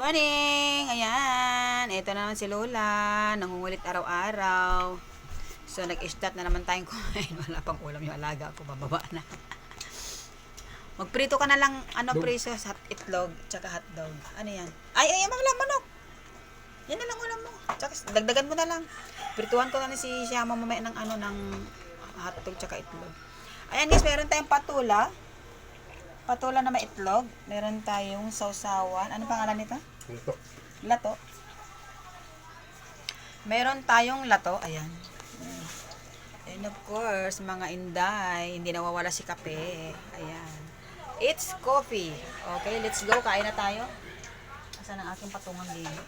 Morning! Ayan, ito na naman si Lola. Nangungulit araw-araw. So, nag-start na naman tayong kumain. Wala pang ulam yung alaga ko. Bababa na. Magprito ka na lang, preso, itlog, tsaka hotdog. Ano yan? Ay, wala, manok! Yan na lang ulam mo. Tsaka, dagdagan mo na lang. Prituhan ko na ni si Shama mamaya ng hotdog, tsaka itlog. Ayan guys, meron tayong patula. Patula na may itlog. Meron tayong sausawan. Ano pangalan nito? Lato. Lato. Meron tayong lato. Ayan. And of course, mga inday. Hindi nawawala si kape. Ayan. It's coffee. Okay, let's go. Kain na tayo. Asan ang aking patungang lino?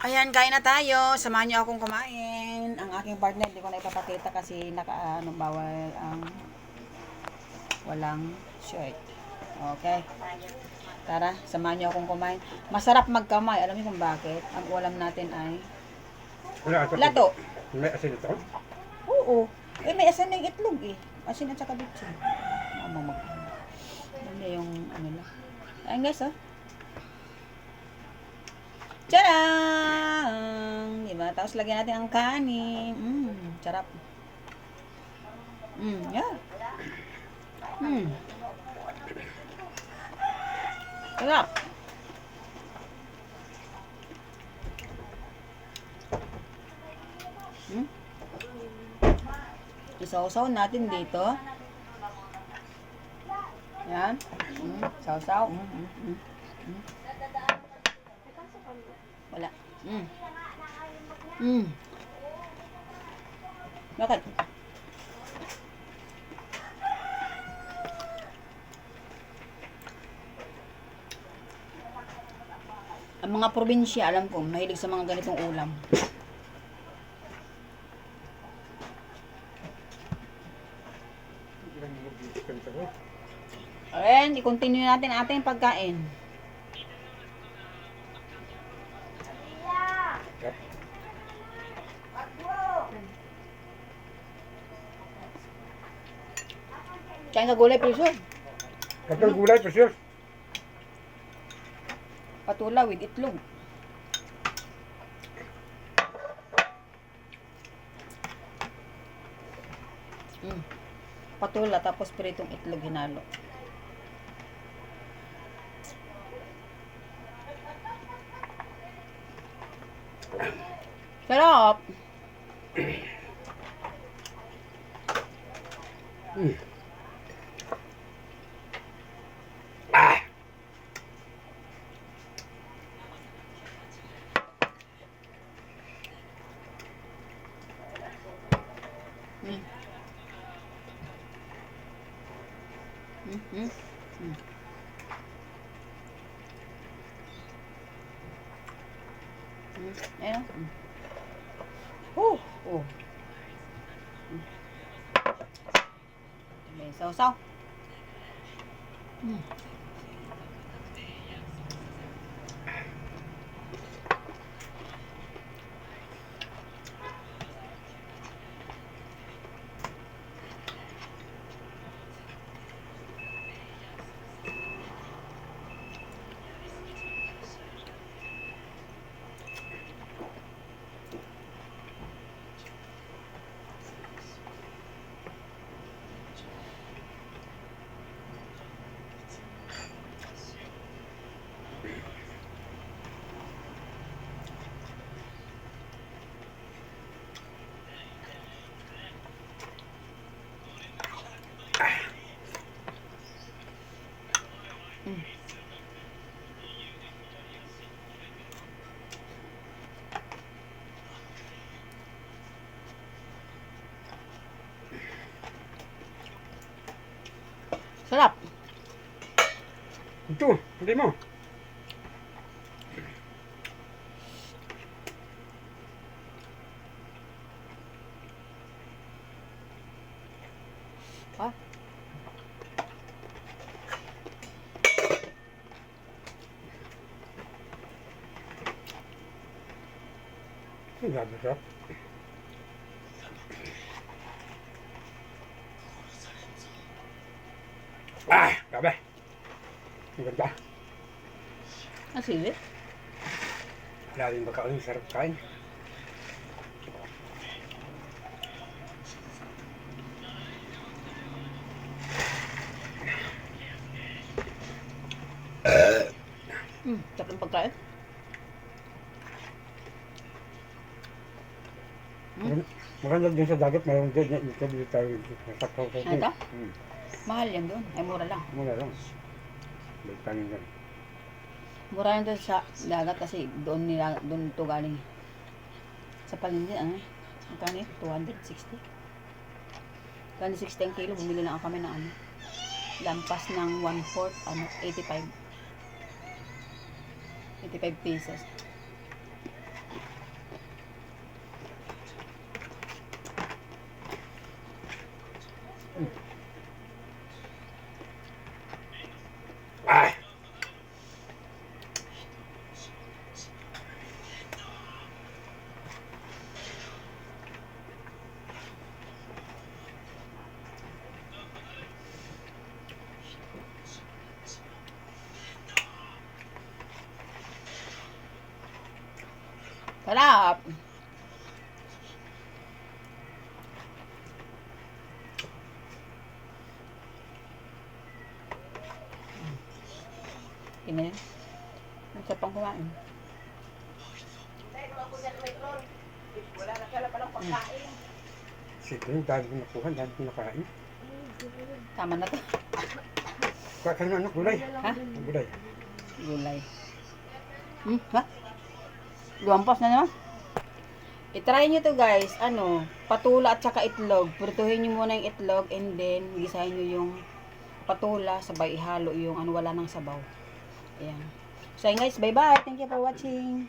Ayan, kain na tayo. Samahan niyo akong kumain. Ang aking partner, hindi ko na ipapakita kasi bawal ang walang shirt. Okay. Tara, samahan niyo akong kumain. Masarap magkamay. Alam niyo kung bakit? Ang ulam natin ay lato. May asin ito? Oo. May asin na yung itlog eh. Asin at saka bitsin. Ano yung lang. Ayan guys, oh. Tadang! Diba? Tapos lagyan natin ang kanin. Sarap. Yeah. Sarap. Isaw-saw natin dito. Yan. Saw-saw. Wala. Bakit? Ang mga probinsya, alam ko, mahilig sa mga ganitong ulam. Ayan, i-continue natin ating pagkain. Kain ka gulay, preso. Katang gulay, presyos. Patula with itlog. Patula tapos pritong itlog hinalo. Sarap. Ayan. May sausaw. Sarap. Ito, hindi mo. Ha? Ang gabi ka. Grabe. Ang ganda. Ang sili. Lalim ba ka sarap kain? Sarap ng pagkain. Maganda din sa dagat, mayroon din dito tayo saksaw sa Ito? Mahal yan doon. Ay, mura lang. Muna lang. Balik tayo dyan. Mura yan doon sa dagat kasi doon ito galing. Sa palindi, ano? Magkano yun? 260. Kani 60 ang kilo, bumili lang kami ng ano. Lampas ng 1/4, 85. 85 pesos. Ah! Sarap! Ini. Ang sarap pang kumain. Sige, dahil ko nakuha, dahil ko nakain. Tama na to. Kakain na anak, gulay. Ha? Gulay. Gulay. Ha? Luampas na naman. I-try nyo to guys. Ano, patula at saka itlog. Prituhin nyo muna yung itlog and then gisahin nyo yung patula. Sabay ihalo yung ano, wala ng sabaw. Ayan. So guys, bye bye. Thank you for watching.